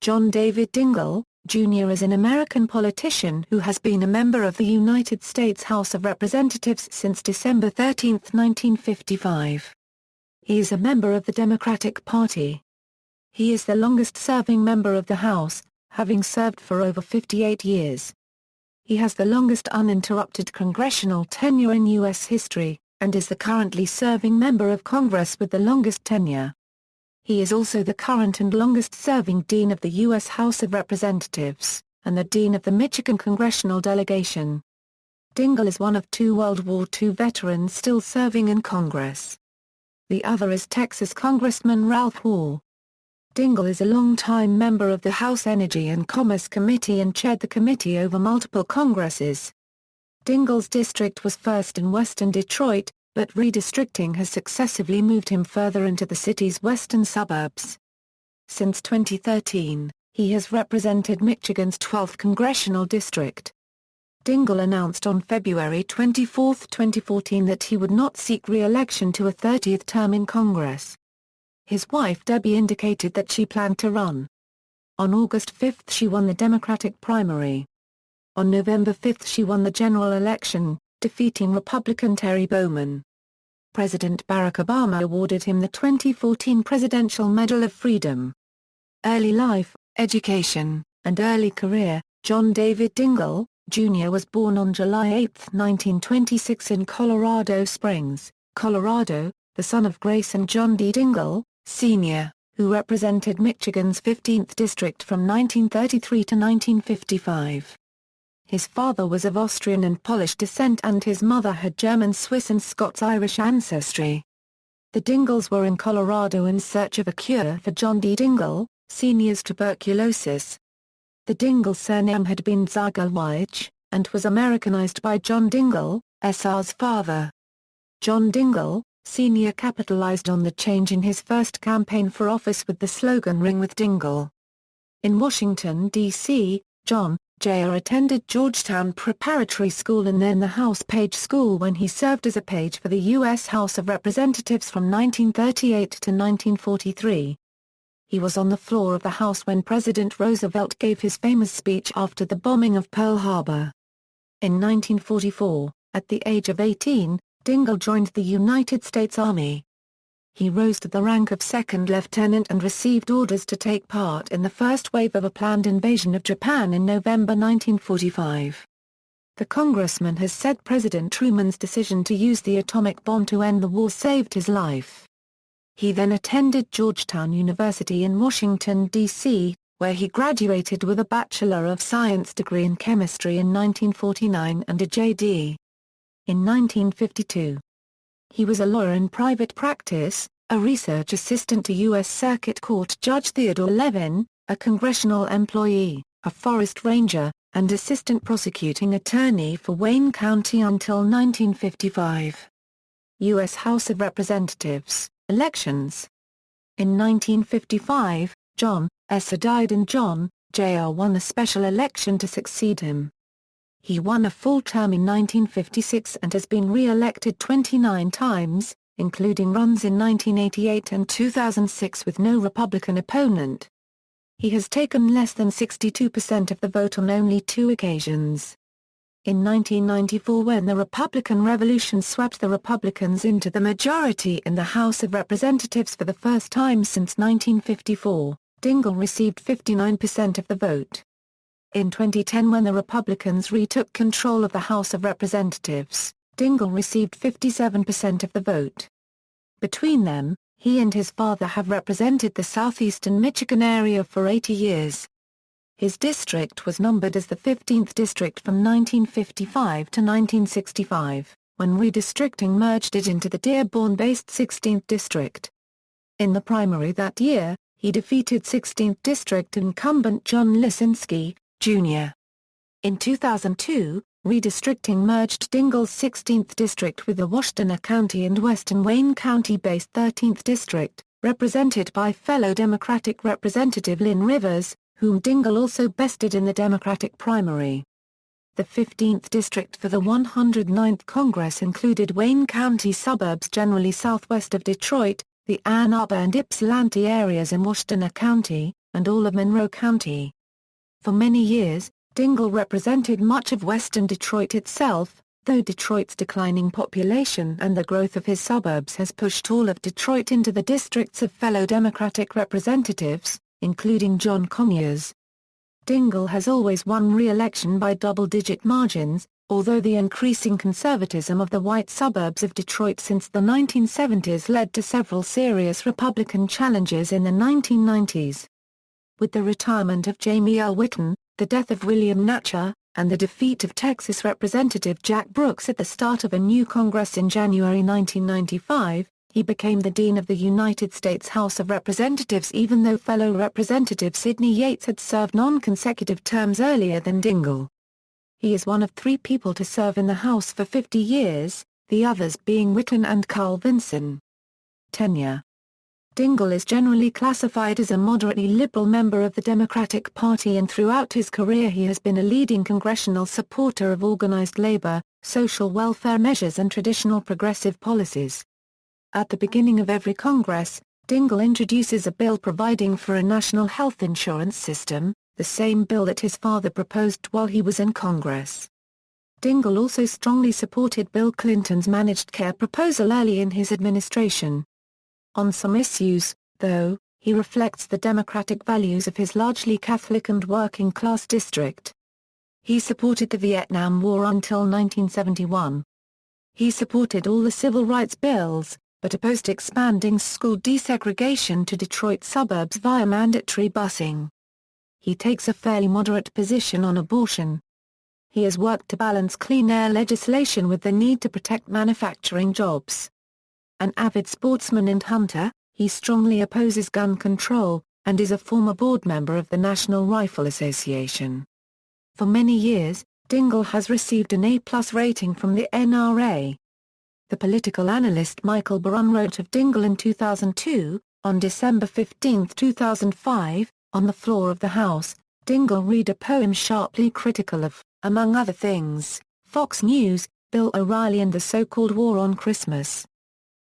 John David Dingell, Jr. is an American politician who has been a member of the United States House of Representatives since December 13, 1955. He is a member of the Democratic Party. He is the longest-serving member of the House, having served for over 58 years. He has the longest uninterrupted congressional tenure in U.S. history, and is the currently serving member of Congress with the longest tenure. He is also the current and longest-serving Dean of the U.S. House of Representatives, and the Dean of the Michigan Congressional Delegation. Dingell is one of two World War II veterans still serving in Congress. The other is Texas Congressman Ralph Hall. Dingell is a longtime member of the House Energy and Commerce Committee and chaired the committee over multiple Congresses. Dingell's district was first in western Detroit, but redistricting has successively moved him further into the city's western suburbs. Since 2013, he has represented Michigan's 12th congressional district. Dingell announced on February 24, 2014 that he would not seek re-election to a 30th term in Congress. His wife Debbie indicated that she planned to run. On August 5 she won the Democratic primary. On November 5 she won the general election, defeating Republican Terry Bowman. President Barack Obama awarded him the 2014 Presidential Medal of Freedom. Early life, education, and early career. John David Dingell, Jr. was born on July 8, 1926 in Colorado Springs, Colorado, the son of Grace and John D. Dingell, Sr., who represented Michigan's 15th district from 1933 to 1955. His father was of Austrian and Polish descent and his mother had German, Swiss and Scots-Irish ancestry. The Dingells were in Colorado in search of a cure for John D. Dingell, Sr.'s tuberculosis. The Dingell surname had been Zagalwich, and was Americanized by John Dingell, Sr's father. John Dingell, Sr. capitalized on the change in his first campaign for office with the slogan "Ring with Dingell." In Washington, D.C., John, Jr. attended Georgetown Preparatory School and then the House Page School when he served as a page for the U.S. House of Representatives from 1938 to 1943. He was on the floor of the House when President Roosevelt gave his famous speech after the bombing of Pearl Harbor. In 1944, at the age of 18, Dingell joined the United States Army. He rose to the rank of second lieutenant and received orders to take part in the first wave of a planned invasion of Japan in November 1945. The congressman has said President Truman's decision to use the atomic bomb to end the war saved his life. He then attended Georgetown University in Washington, D.C., where he graduated with a Bachelor of Science degree in chemistry in 1949 and a J.D. in 1952. He was a lawyer in private practice, a research assistant to U.S. Circuit Court Judge Theodore Levin, a congressional employee, a forest ranger, and assistant prosecuting attorney for Wayne County until 1955. U.S. House of Representatives, elections. In 1955, John S. died and John, Jr. won a special election to succeed him. He won a full term in 1956 and has been re-elected 29 times, including runs in 1988 and 2006 with no Republican opponent. He has taken less than 62% of the vote on only 2 occasions. In 1994, when the Republican Revolution swept the Republicans into the majority in the House of Representatives for the first time since 1954, Dingell received 59% of the vote. In 2010, when the Republicans retook control of the House of Representatives, Dingell received 57% of the vote. Between them, he and his father have represented the southeastern Michigan area for 80 years. His district was numbered as the 15th district from 1955 to 1965, when redistricting merged it into the Dearborn-based 16th district. In the primary that year, he defeated 16th district incumbent John Lisinski, Jr. In 2002, redistricting merged Dingell's 16th district with the Washtenaw County and western Wayne County-based 13th district, represented by fellow Democratic Representative Lynn Rivers, whom Dingell also bested in the Democratic primary. The 15th district for the 109th Congress included Wayne County suburbs generally southwest of Detroit, the Ann Arbor and Ypsilanti areas in Washtenaw County, and all of Monroe County. For many years, Dingell represented much of western Detroit itself, though Detroit's declining population and the growth of his suburbs has pushed all of Detroit into the districts of fellow Democratic representatives, including John Conyers. Dingell has always won re-election by double-digit margins, although the increasing conservatism of the white suburbs of Detroit since the 1970s led to several serious Republican challenges in the 1990s. With the retirement of Jamie L. Whitten, the death of William Natcher, and the defeat of Texas Representative Jack Brooks at the start of a new Congress in January 1995, he became the Dean of the United States House of Representatives even though fellow Representative Sidney Yates had served non-consecutive terms earlier than Dingell. He is one of 3 people to serve in the House for 50 years, the others being Whitten and Carl Vinson. Tenure. Dingell is generally classified as a moderately liberal member of the Democratic Party, and throughout his career he has been a leading congressional supporter of organized labor, social welfare measures and traditional progressive policies. At the beginning of every Congress, Dingell introduces a bill providing for a national health insurance system, the same bill that his father proposed while he was in Congress. Dingell also strongly supported Bill Clinton's managed care proposal early in his administration. On some issues, though, he reflects the democratic values of his largely Catholic and working-class district. He supported the Vietnam War until 1971. He supported all the civil rights bills, but opposed expanding school desegregation to Detroit suburbs via mandatory busing. He takes a fairly moderate position on abortion. He has worked to balance clean air legislation with the need to protect manufacturing jobs. An avid sportsman and hunter, he strongly opposes gun control, and is a former board member of the National Rifle Association. For many years, Dingell has received an A+ rating from the NRA. The political analyst Michael Barone wrote of Dingell in 2002, on December 15, 2005, on the floor of the House, Dingell read a poem sharply critical of, among other things, Fox News, Bill O'Reilly and the so-called War on Christmas.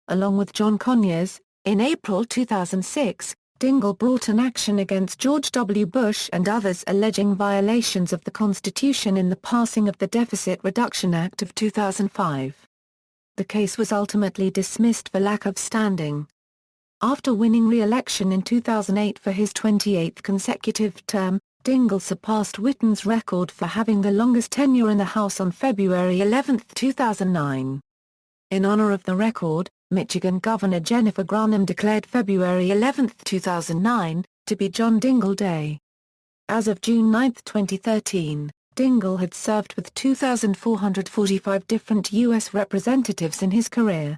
Along with John Conyers, in April 2006, Dingell brought an action against George W. Bush and others alleging violations of the Constitution in the passing of the Deficit Reduction Act of 2005. The case was ultimately dismissed for lack of standing. After winning re-election in 2008 for his 28th consecutive term, Dingell surpassed Whitten's record for having the longest tenure in the House on February 11, 2009. In honor of the record, Michigan Governor Jennifer Granholm declared February 11, 2009, to be John Dingell Day. As of June 9, 2013, Dingell had served with 2,445 different U.S. representatives in his career.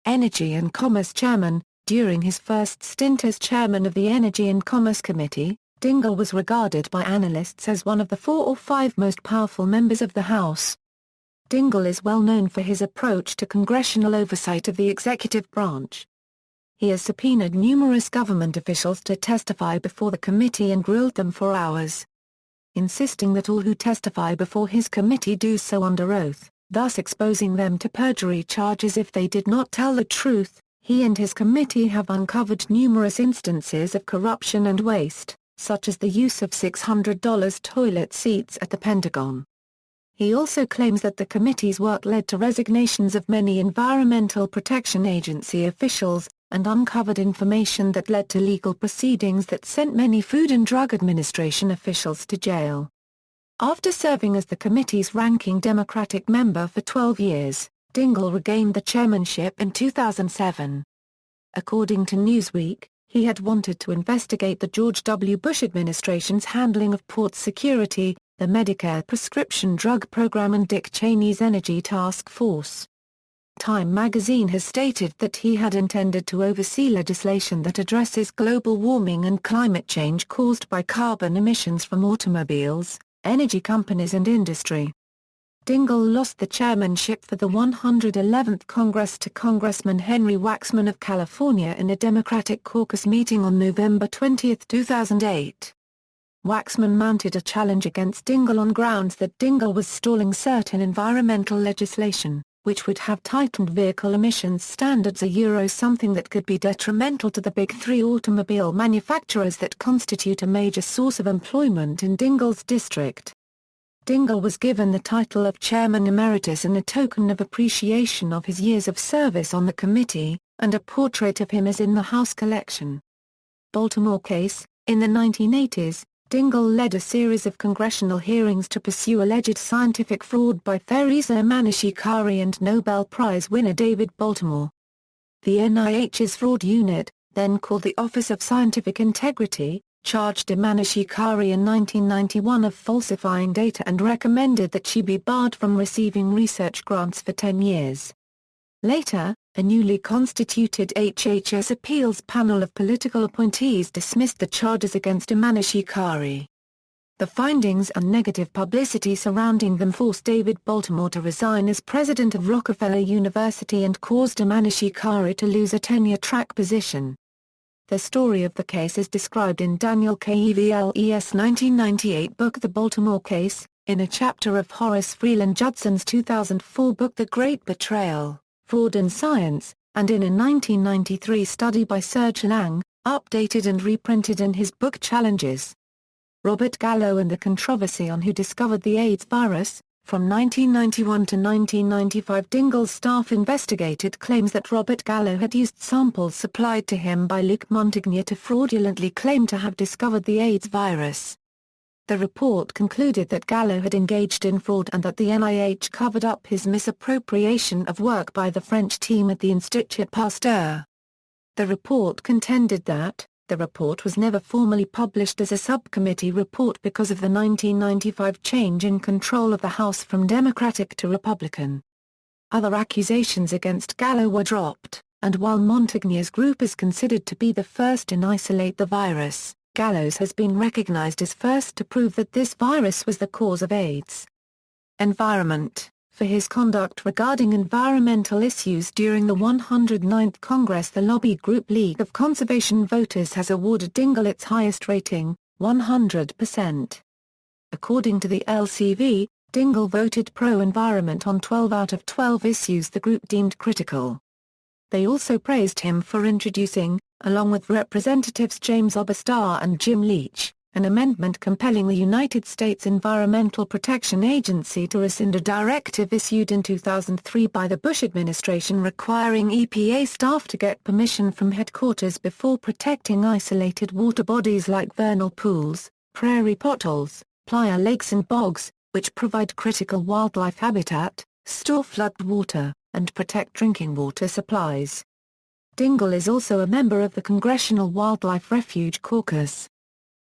Energy and Commerce Chairman. During his first stint as chairman of the Energy and Commerce Committee, Dingell was regarded by analysts as one of the 4 or 5 most powerful members of the House. Dingell is well known for his approach to congressional oversight of the executive branch. He has subpoenaed numerous government officials to testify before the committee and grilled them for hours, insisting that all who testify before his committee do so under oath, thus exposing them to perjury charges if they did not tell the truth. He and his committee have uncovered numerous instances of corruption and waste, such as the use of $600 toilet seats at the Pentagon. He also claims that the committee's work led to resignations of many Environmental Protection Agency officials, and uncovered information that led to legal proceedings that sent many Food and Drug Administration officials to jail. After serving as the committee's ranking Democratic member for 12 years, Dingell regained the chairmanship in 2007. According to Newsweek, he had wanted to investigate the George W. Bush administration's handling of port security, the Medicare prescription drug program and Dick Cheney's Energy Task Force. Time magazine has stated that he had intended to oversee legislation that addresses global warming and climate change caused by carbon emissions from automobiles, energy companies and industry. Dingell lost the chairmanship for the 111th Congress to Congressman Henry Waxman of California in a Democratic caucus meeting on November 20, 2008. Waxman mounted a challenge against Dingell on grounds that Dingell was stalling certain environmental legislation, which would have tightened vehicle emissions standards something that could be detrimental to the big three automobile manufacturers that constitute a major source of employment in Dingell's district. Dingell was given the title of Chairman Emeritus in a token of appreciation of his years of service on the committee, and a portrait of him is in the House collection. Baltimore case. In the 1980s, Dingell led a series of congressional hearings to pursue alleged scientific fraud by Theresa Manishikari and Nobel Prize winner David Baltimore. The NIH's fraud unit, then called the Office of Scientific Integrity, charged Manishikari in 1991 of falsifying data and recommended that she be barred from receiving research grants for 10 years. Later, a newly constituted HHS appeals panel of political appointees dismissed the charges against Manishikari. The findings and negative publicity surrounding them forced David Baltimore to resign as president of Rockefeller University and caused Manishikari to lose a tenure-track position. The story of the case is described in Daniel Kevles' 1998 book The Baltimore Case, in a chapter of Horace Freeland Judson's 2004 book The Great Betrayal, Fraud in Science, and in a 1993 study by Serge Lang, updated and reprinted in his book Challenges. Robert Gallo and the Controversy on Who Discovered the AIDS Virus. From 1991 to 1995, Dingell's staff investigated claims that Robert Gallo had used samples supplied to him by Luc Montagnier to fraudulently claim to have discovered the AIDS virus. The report concluded that Gallo had engaged in fraud and that the NIH covered up his misappropriation of work by the French team at the Institut Pasteur. The report contended that the report was never formally published as a subcommittee report because of the 1995 change in control of the House from Democratic to Republican. Other accusations against Gallo were dropped, and while Montagnier's group is considered to be the first in isolate the virus, Gallo's has been recognized as first to prove that this virus was the cause of AIDS. Environment. For his conduct regarding environmental issues during the 109th Congress, the lobby group League of Conservation Voters has awarded Dingell its highest rating, 100%. According to the LCV, Dingell voted pro-environment on 12 out of 12 issues the group deemed critical. They also praised him for introducing, along with Representatives James Oberstar and Jim Leach, an amendment compelling the United States Environmental Protection Agency to rescind a directive issued in 2003 by the Bush administration requiring EPA staff to get permission from headquarters before protecting isolated water bodies like vernal pools, prairie potholes, playa lakes and bogs, which provide critical wildlife habitat, store floodwater, and protect drinking water supplies. Dingell is also a member of the Congressional Wildlife Refuge Caucus.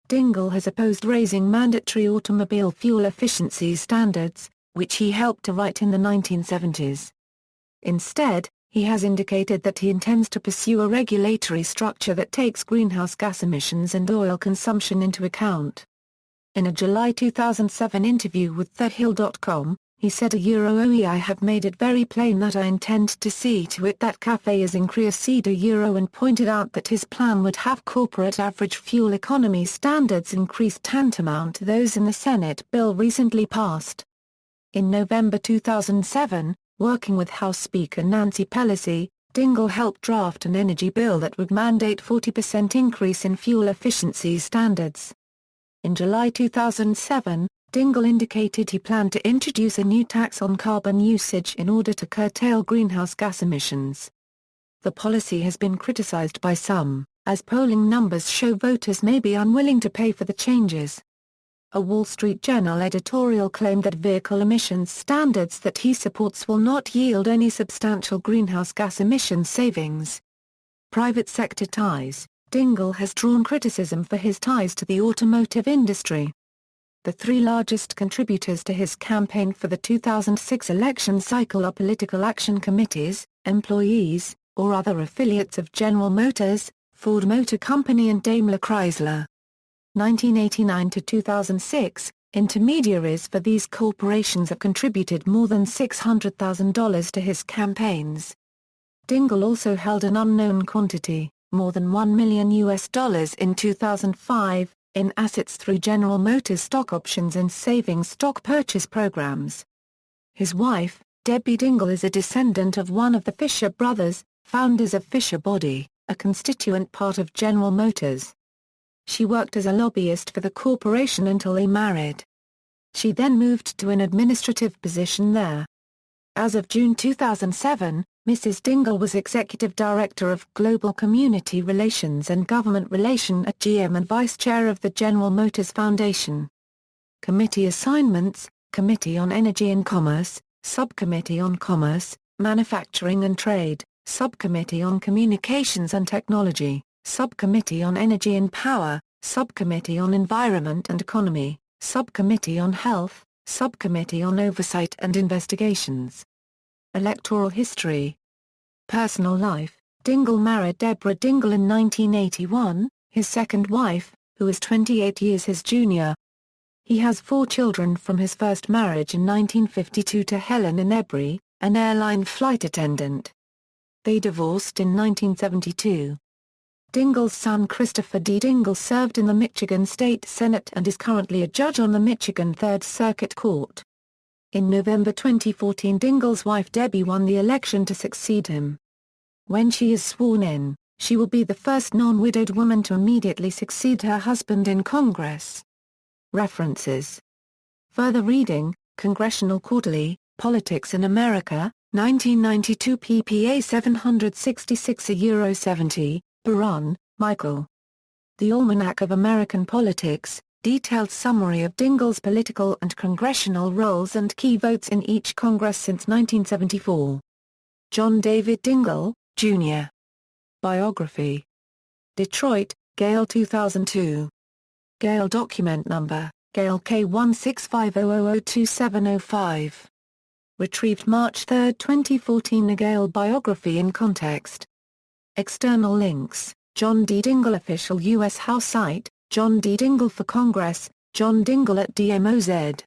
Dingell has opposed raising mandatory automobile fuel efficiency standards, which he helped to write in the 1970s. Instead, he has indicated that he intends to pursue a regulatory structure that takes greenhouse gas emissions and oil consumption into account. In a July 2007 interview with TheHill.com, he said I have made it very plain that I intend to see to it that CAFE is increased and pointed out that his plan would have corporate average fuel economy standards increased tantamount to those in the Senate bill recently passed. In November 2007, working with House Speaker Nancy Pelosi, Dingell helped draft an energy bill that would mandate 40% increase in fuel efficiency standards. In July 2007, Dingell indicated he planned to introduce a new tax on carbon usage in order to curtail greenhouse gas emissions. The policy has been criticized by some, as polling numbers show voters may be unwilling to pay for the changes. A Wall Street Journal editorial claimed that vehicle emissions standards that he supports will not yield any substantial greenhouse gas emission savings. Private sector ties. Dingell has drawn criticism for his ties to the automotive industry. The three largest contributors to his campaign for the 2006 election cycle are political action committees, employees, or other affiliates of General Motors, Ford Motor Company and Daimler Chrysler. 1989 to 2006, intermediaries for these corporations have contributed more than $600,000 to his campaigns. Dingell also held an unknown quantity, more than $1 million in 2005, in assets through General Motors stock options and savings stock purchase programs. His wife, Debbie Dingell is a descendant of one of the Fisher brothers, founders of Fisher Body, a constituent part of General Motors. She worked as a lobbyist for the corporation until they married. She then moved to an administrative position there. As of June 2007, Mrs. Dingell was Executive Director of Global Community Relations and Government Relation at GM and Vice Chair of the General Motors Foundation. Committee assignments: Committee on Energy and Commerce, Subcommittee on Commerce, Manufacturing and Trade, Subcommittee on Communications and Technology, Subcommittee on Energy and Power, Subcommittee on Environment and Economy, Subcommittee on Health, Subcommittee on Oversight and Investigations. Electoral history. Personal life: Dingell married Deborah Dingell in 1981, his second wife, who is 28 years his junior. He has 4 children from his first marriage in 1952 to Helen Inebri, an airline flight attendant. They divorced in 1972. Dingell's son Christopher D. Dingell served in the Michigan State Senate and is currently a judge on the Michigan Third Circuit Court. In November 2014, Dingell's wife Debbie won the election to succeed him. When she is sworn in, she will be the first non-widowed woman to immediately succeed her husband in Congress. References. Further reading: Congressional Quarterly, Politics in America, 1992 ppA 766 Barron, Michael. The Almanac of American Politics, detailed summary of Dingell's political and congressional roles and key votes in each Congress since 1974. John David Dingell, Jr. Biography. Detroit, Gale 2002. Gale document number, Gale K165002705. Retrieved March 3, 2014. A Gale biography in context. External links: John D. Dingell Official U.S. House site, John D. Dingell for Congress, John Dingell at DMOZ.